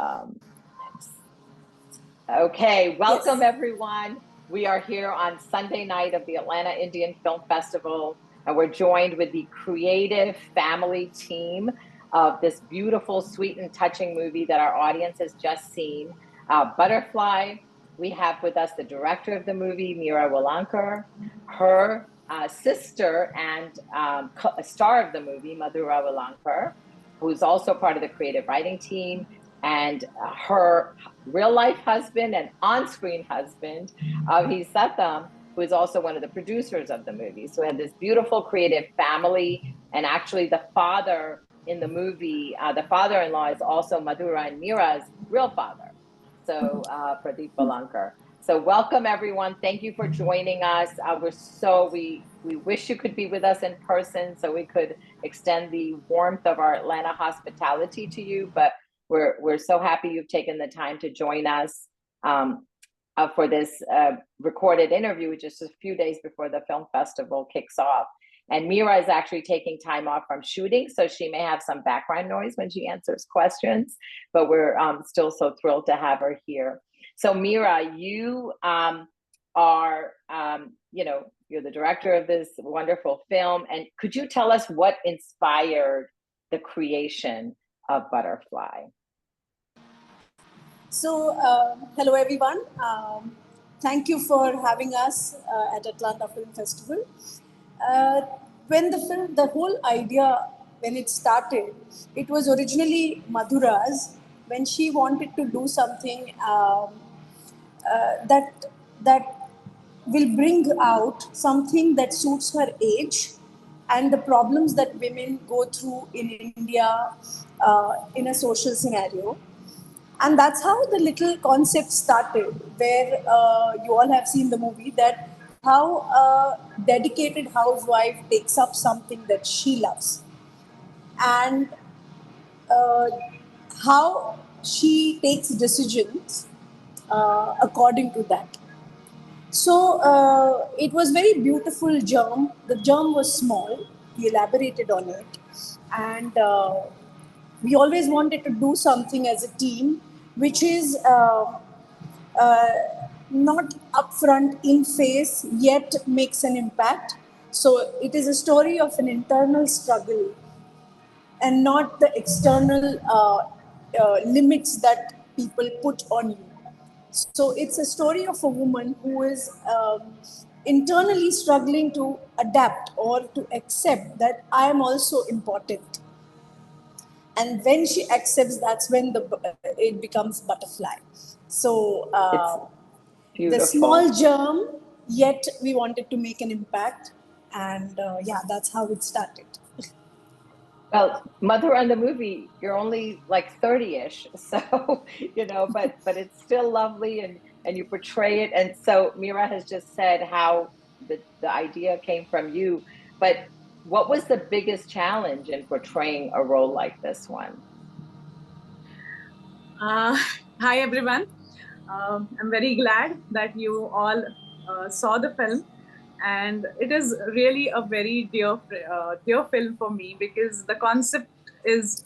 Um, okay, welcome Yes. everyone. We are here on Sunday night of the Atlanta Indian Film Festival, and we're joined with the creative family team of this beautiful, sweet, and touching movie that our audience has just seen, Butterfly. We have with us the director of the movie, Meera Welankar, her sister and star of the movie, Madhura Welankar, who's also part of the creative writing team, and her real life husband and on-screen husband, Abhi Satham, who is also one of the producers of the movie. So we have this beautiful creative family, and actually the father in the movie, the father-in-law is also Madhura and Meera's real father. So Pradeep Welankar. So welcome everyone. Thank you for joining us. We wish you could be with us in person so we could extend the warmth of our Atlanta hospitality to you, but we're so happy you've taken the time to join us for this recorded interview just a few days before the film festival kicks off. And Meera is actually taking time off from shooting, so she may have some background noise when she answers questions, but we're still so thrilled to have her here. So Meera, you are, you're the director of this wonderful film, and could you tell us what inspired the creation of Butterfly? So, hello everyone. Thank you for having us at Atlanta Film Festival. When the whole idea, when it started, it was originally Madhura's when she wanted to do something that will bring out something that suits her age and the problems that women go through in India in a social scenario. And that's how the little concept started, where you all have seen the movie, that how a dedicated housewife takes up something that she loves, and uh, how she takes decisions according to that. So it was very beautiful germ. The germ was small. We elaborated on it, and we always wanted to do something as a team, which is uh, not upfront in face yet makes an impact. So it is a story of an internal struggle and not the external limits that people put on you. So it's a story of a woman who is internally struggling to adapt or to accept that I am also important. And when she accepts, that's when it becomes butterfly. So the small germ, yet we wanted to make an impact, and that's how it started. Well, Mother on the movie, you're only like 30-ish, so but it's still lovely, and you portray it. And so Meera has just said how the idea came from you, but what was the biggest challenge in portraying a role like this one? Hi everyone. I'm very glad that you all saw the film, and it is really a very dear film for me, because the concept is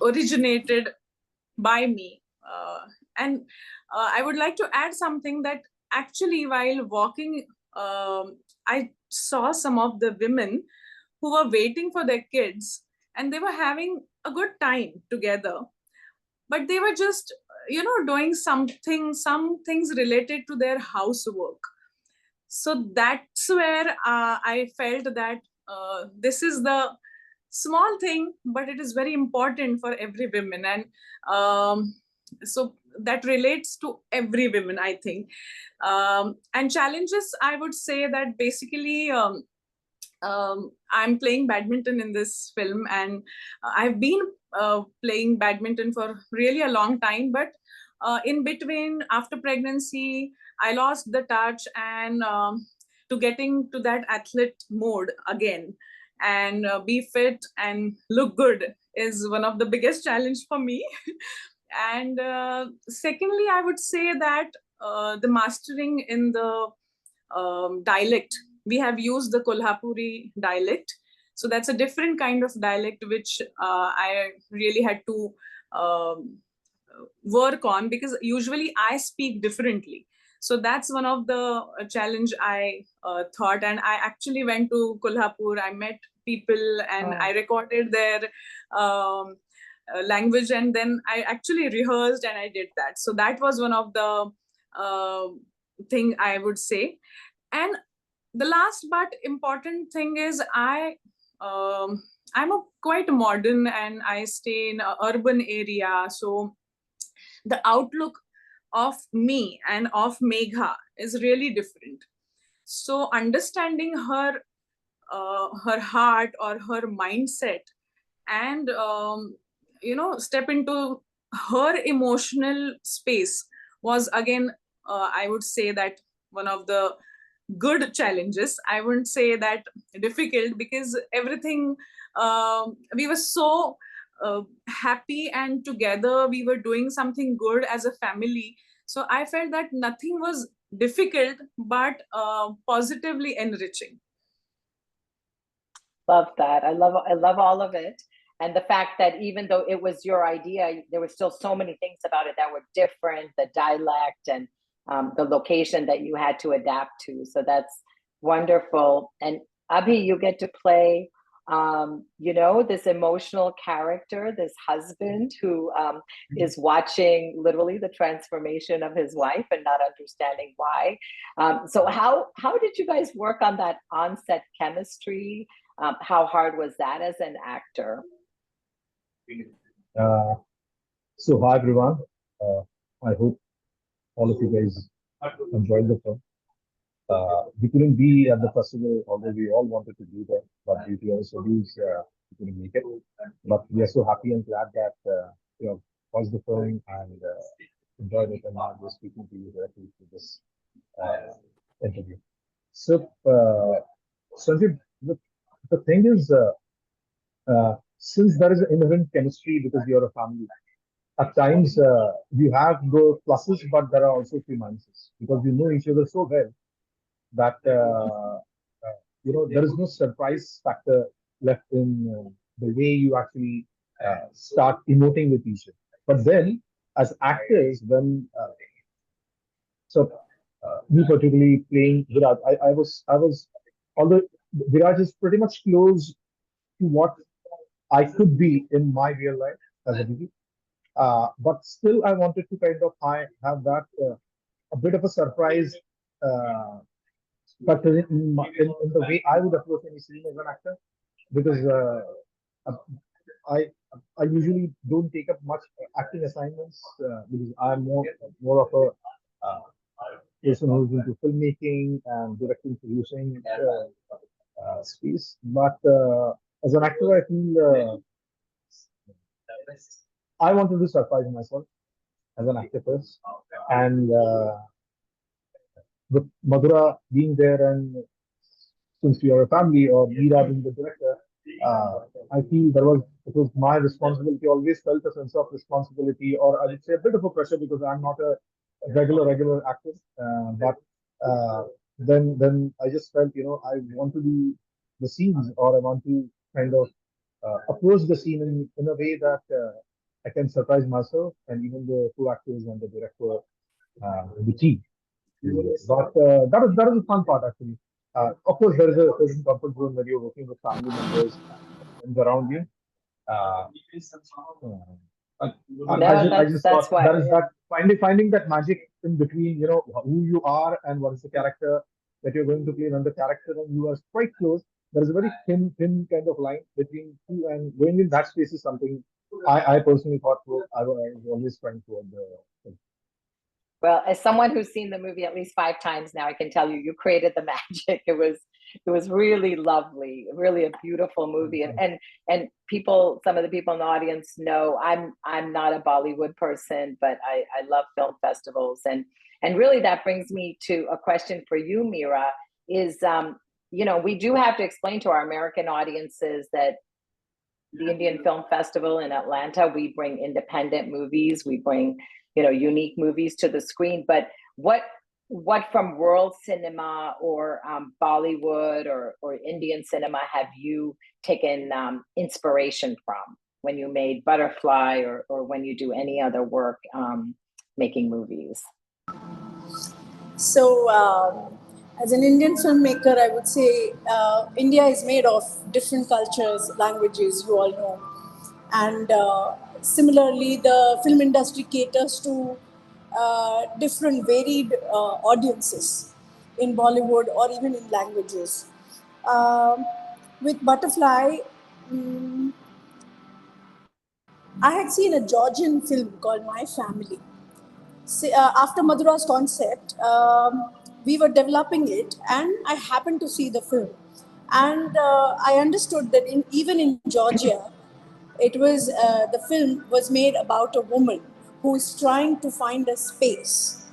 originated by me, and I would like to add something, that actually while walking, I saw some of the women who were waiting for their kids, and they were having a good time together, but they were just doing some things related to their housework. So that's where I felt that this is the small thing, but it is very important for every woman, and so that relates to every woman, I think. And challenges, I would say that basically I'm playing badminton in this film, and I've been playing badminton for really a long time, but in between, after pregnancy, I lost the touch, and to getting to that athlete mode again, and be fit and look good is one of the biggest challenge for me. And secondly, I would say that the mastering in the dialect, we have used the Kolhapuri dialect. So that's a different kind of dialect, which I really had to work on, because usually I speak differently. So that's one of the challenge I thought. And I actually went to Kolhapur, I met people, and I recorded their language, and then I actually rehearsed and I did that. So that was one of the thing I would say. And the last but important thing is I'm a quite modern, and I stay in an urban area. So the outlook of me and of Megha is really different. So understanding her heart or her mindset, and step into her emotional space was again, I would say that one of the good challenges. I wouldn't say that difficult, because everything, we were so happy and together we were doing something good as a family. So I felt that nothing was difficult, but positively enriching. Love that. I love all of it. And the fact that even though it was your idea, there were still so many things about it that were different, the dialect and the location that you had to adapt to. So that's wonderful. And Abhi, you get to play, this emotional character, this husband who is watching literally the transformation of his wife and not understanding why. So how did you guys work on that on-set chemistry? How hard was that as an actor? So hi everyone. I hope all of you guys enjoyed the film. We couldn't be at the festival, although we all wanted to do that, but due to our schedules, we couldn't make it. But we are so happy and glad that watched the film and enjoyed it, and now we're speaking to you directly through this interview. So, Sanjay, the thing is, since there is an inherent chemistry because you're a family, at times you have the pluses, but there are also few minuses because you know each other so well that there is no surprise factor left in the way you actually start emoting with each other. But then, as actors, when so me particularly playing Viraj, I was although Viraj is pretty much close to what I could be in my real life as a baby. But still, I wanted to kind of have that a bit of a surprise factor in the way I would approach any scene as an actor, because uh, I I usually don't take up much acting assignments because I'm more of a uh, person who's into filmmaking and directing, producing space. But as an actor, I feel I wanted to surprise myself as an actor first, and with Madhura being there, and since we are a family, or Meera being the director, I feel it was my responsibility. Always felt a sense of responsibility, or I would say a bit of a pressure because I'm not a regular actor. But then I just felt I want to do the scenes, or I want to kind of approach the scene in a way that I can surprise myself and even the co-actors and the director, the team. But that is the fun part actually. Of course, there is a certain comfort zone when you're working with family members and around you. Uh, uh, I just That's thought why. that is that finding that magic in between, who you are and what is the character that you're going to play. When the character and you are quite close, there is a very thin kind of line between two, and going in that space is something I personally thought I was always trying toward the. Well, as someone who's seen the movie at least 5 times now, I can tell you created the magic. It was really lovely, really a beautiful movie. And people, some of the people in the audience know I'm not a Bollywood person, but I love film festivals. And really that brings me to a question for you, Meera, is we do have to explain to our American audiences that the Indian Film Festival in Atlanta, we bring independent movies, we bring unique movies to the screen. But what from world cinema or Bollywood or Indian cinema have you taken inspiration from when you made Butterfly, or when you do any other work making movies? So, as an Indian filmmaker, I would say India is made of different cultures, languages, you all know. And similarly, the film industry caters to different varied audiences in Bollywood or even in languages. Um, with Butterfly, mm, I had seen a Georgian film called My Family. After Madhura's concept, we were developing it, and I happened to see the film, and I understood that even in Georgia, the film was made about a woman who is trying to find a space,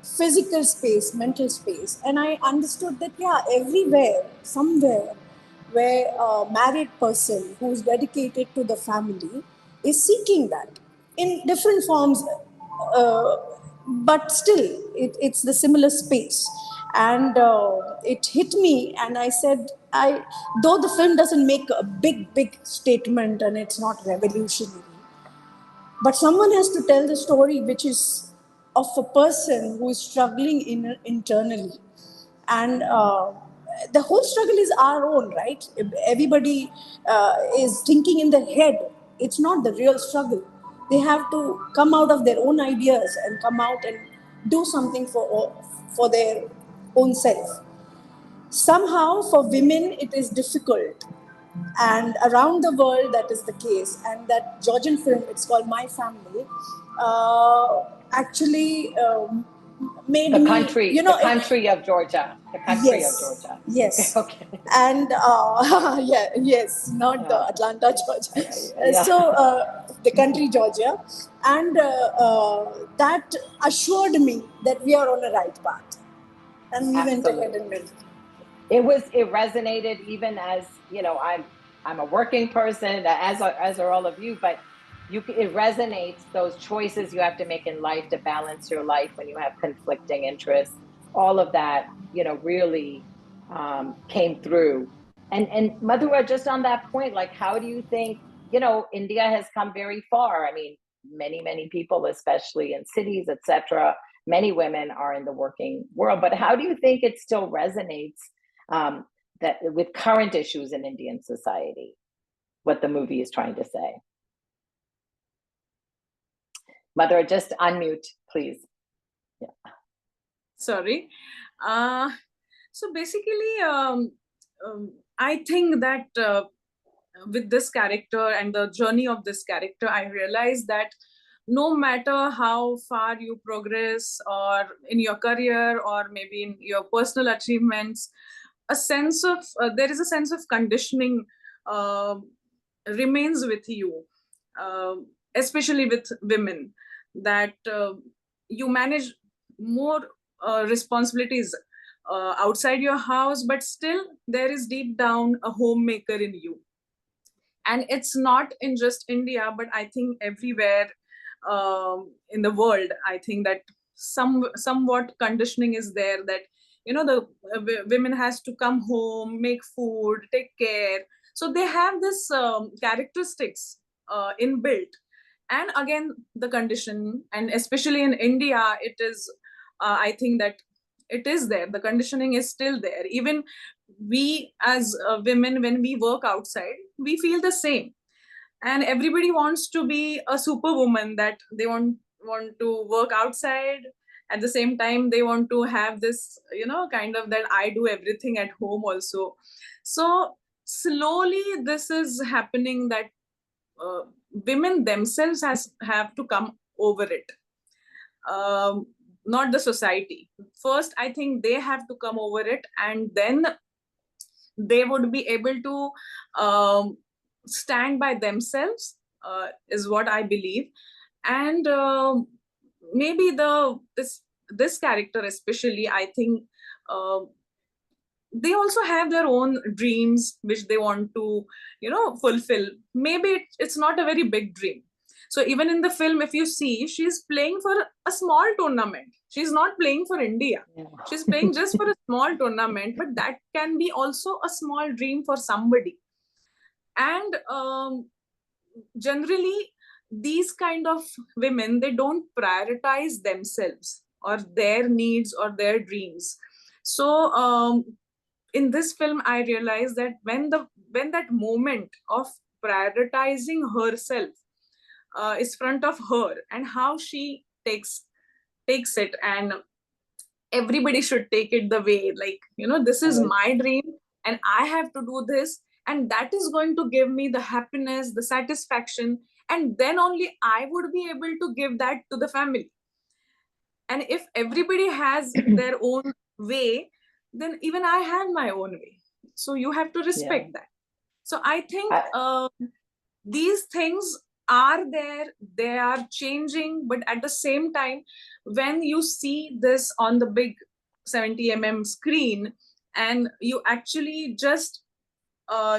physical space, mental space. And I understood that, yeah, everywhere, somewhere, where a married person who's dedicated to the family is seeking that in different forms, uh, but still, it's the similar space. And it hit me, and I said, though the film doesn't make a big statement and it's not revolutionary, but someone has to tell the story, which is of a person who is struggling internally. And the whole struggle is our own, right? Everybody is thinking in their head. It's not the real struggle. They have to come out of their own ideas and come out and do something for their own self. Somehow, for women, it is difficult, and around the world that is the case. And that Georgian film, it's called My Family, actually made The me, country, you the know, country of Georgia, the country of yes, Georgia. yes. Okay. And yeah, yes, not the Yeah. Atlanta, Georgia. Yeah. The country Georgia. And that assured me that we are on the right path, and we went ahead and Absolutely. made it. It resonated, even as, I'm a working person, as are all of you, but it resonates, those choices you have to make in life to balance your life when you have conflicting interests. All of that, really came through. And Madhura, just on that point, like, how do you think, India has come very far? I mean, many people, especially in cities, etc., many women are in the working world, but how do you think it still resonates, that with current issues in Indian society, what the movie is trying to say? Mother, just unmute, please. Yeah. Sorry. So basically, I think that with this character and the journey of this character, I realized that no matter how far you progress, or in your career, or maybe in your personal achievements, there is a sense of conditioning uh, remains with you, uh, especially with women, that you manage more responsibilities outside your house, but still there is deep down a homemaker in you. And it's not in just India, but I think everywhere in the world, I think that somewhat conditioning is there, that the women has to come home, make food, take care. So they have this characteristics inbuilt. And again, the condition, and especially in India, it is I think that it is there, the conditioning is still there. Even we as women, when we work outside, we feel the same. And everybody wants to be a superwoman, that they want to work outside, at the same time they want to have this, kind of, that I do everything at home also. So slowly this is happening, that uh, women themselves have to come over it, um, not the society. First, I think they have to come over it, and then they would be able to stand by themselves, is what I believe. And maybe this character especially, I think uh, they also have their own dreams which they want to fulfill. Maybe it's not a very big dream. So even in the film, if you see, she's playing for a small tournament. She's not playing for India. Yeah. She's playing just for a small tournament, but that can be also a small dream for somebody. And generally these kind of women, they don't prioritize themselves or their needs or their dreams. So in this film, I realized that when that moment of prioritizing herself is front of her, and how she takes it, and everybody should take it the way, like, this is my dream and I have to do this, and that is going to give me the happiness, the satisfaction, and then only I would be able to give that to the family. And if everybody has their own way, then even I have my own way, so you have to respect that. So I think these things are there, they are changing, but at the same time, when you see this on the big 70 screen, and you actually just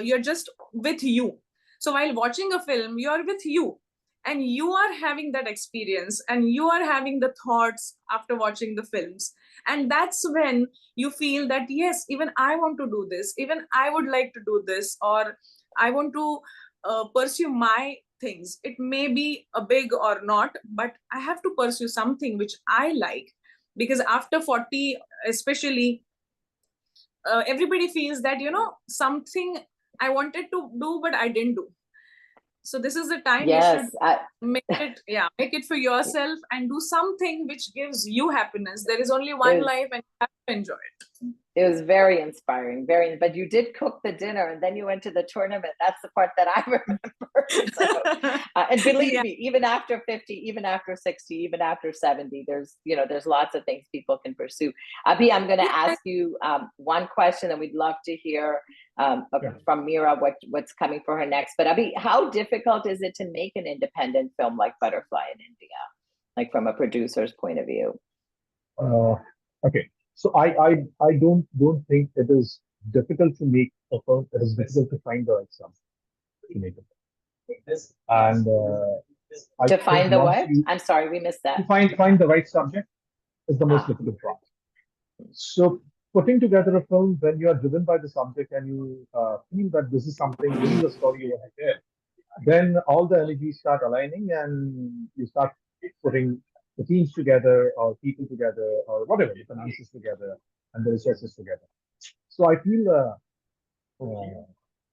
you're just with you. So while watching a film, you're with you, and you are having that experience, and you are having the thoughts after watching the films. And that's when you feel that, yes, even I want to do this, even I would like to do this, or I want to pursue my things. It may be a big or not, but I have to pursue something which I like. Because after 40, especially, everybody feels that, something I wanted to do but I didn't do. So this is the time you should make it for yourself and do something which gives you happiness. There is only one life and you have to enjoy it. It was very inspiring, but you did cook the dinner and then you went to the tournament. That's the part that I remember. So, and believe me, even after 50, even after 60, even after 70, there's lots of things people can pursue. Abhi, I'm going to ask you one question, and we'd love to hear from Meera what's coming for her next. But Abhi, how difficult is it to make an independent film like Butterfly in India, like from a producer's point of view? Okay. So I don't think it is difficult to make a film. It is difficult to find the right sum to make a film. And to find the what? I'm sorry, we missed that. To find the right subject is the most difficult part. So putting together a film when you are driven by the subject and you feel that this is a story you want to tell, then all the energies start aligning and you start putting the teams together or people together or whatever, the finances together and the resources together. So I feel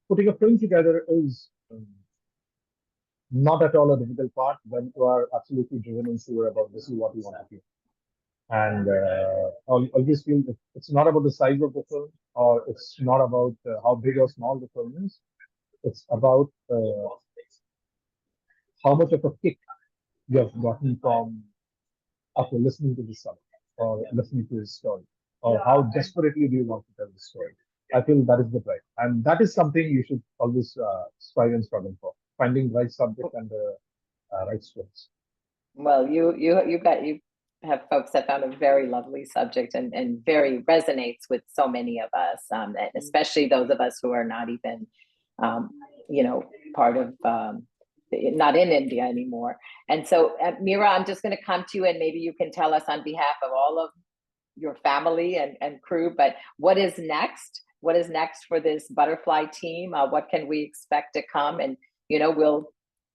putting a film together is not at all a difficult part when you are absolutely driven and sure about this is what you want to do. And I always feel it's not about the size of the film, or it's not about how big or small the film is. It's about how much of a kick you have gotten from after listening to the song or listening to his story, or how desperately do you want to tell the story. I feel that is the drive, and that is something you should always strive and struggle for, finding the right subject and the right stories. Well, you have folks that found a very lovely subject and very resonates with so many of us, especially those of us who are not even, part of, not in India anymore. And so, Meera, I'm just going to come to you, and maybe you can tell us on behalf of all of your family and crew, but what is next? What is next for this Butterfly team? What can we expect to come? And, we'll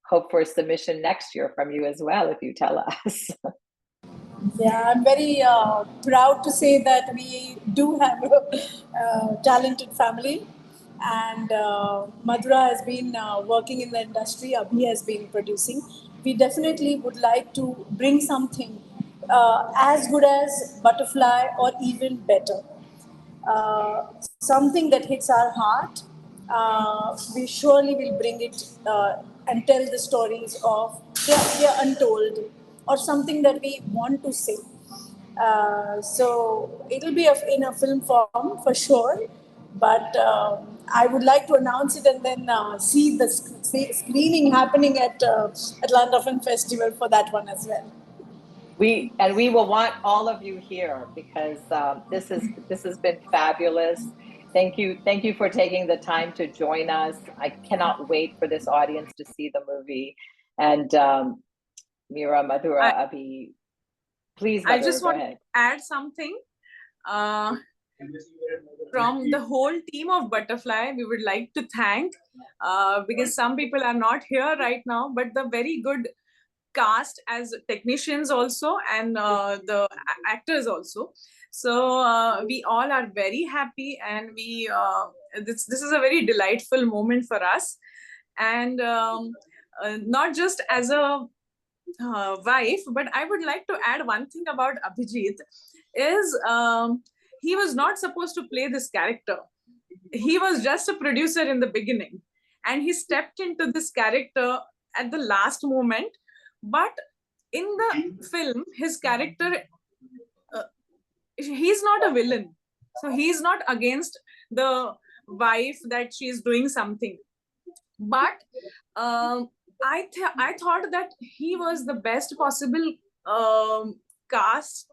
hope for a submission next year from you as well, if you tell us. Yeah, I'm very proud to say that we do have a talented family. And Madhura has been working in the industry, Abhi has been producing. We definitely would like to bring something as good as Butterfly or even better. Something that hits our heart. We surely will bring it and tell the stories of they're untold or something that we want to say. So it'll be in a film form for sure, but I would like to announce it and then see the screening happening at Atlanta Film Festival for that one as well. We will want all of you here, because this has been fabulous. Thank you for taking the time to join us. I cannot wait for this audience to see the movie. And Meera, Madhura, Abhi, please, Madhura, I just want to add something. from the whole team of Butterfly, we would like to thank, because some people are not here right now, but the very good cast as technicians also, and the actors also. So we all are very happy, and we this is a very delightful moment for us. And not just as a wife, but I would like to add one thing about Abhijit is he was not supposed to play this character. He was just a producer in the beginning, and he stepped into this character at the last moment. But in the film, his character, he's not a villain. So he's not against the wife that she's doing something. But I thought that he was the best possible cast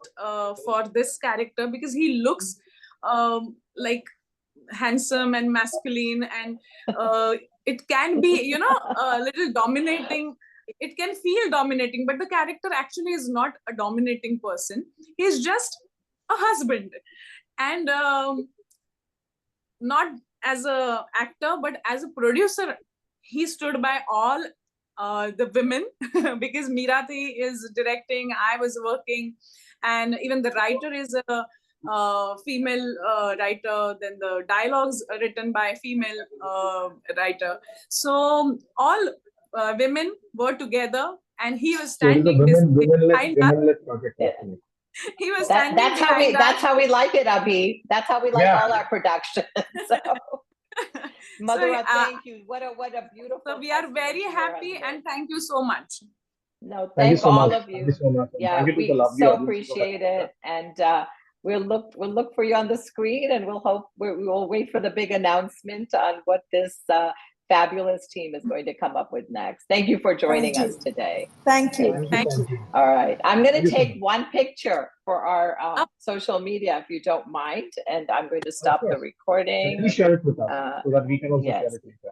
for this character, because he looks like handsome and masculine, and it can be, a little dominating. It can feel dominating, but the character actually is not a dominating person. He's just a husband. And not as a actor, but as a producer, he stood by all the women because Meerati is directing, I was working, and even the writer is a female writer. Then the dialogues are written by a female writer. So all women were together, and he was standing womenless project. He was standing behind us. That's how we like it, Abhi. That's how we like all our productions. So. Mother, thank you. What a beautiful. So we are very happy, and thank you so much. No, thank all of you. Thank you so much. Yeah, we so appreciate it, and we'll look for you on the screen, and we'll wait for the big announcement on what this fabulous team is going to come up with next. Thank you for joining us today. Thank you. Thank you. All right, I'm going to take one picture for our social media, if you don't mind, and I'm going to stop the recording. Please share it with us so that we can also share it with them.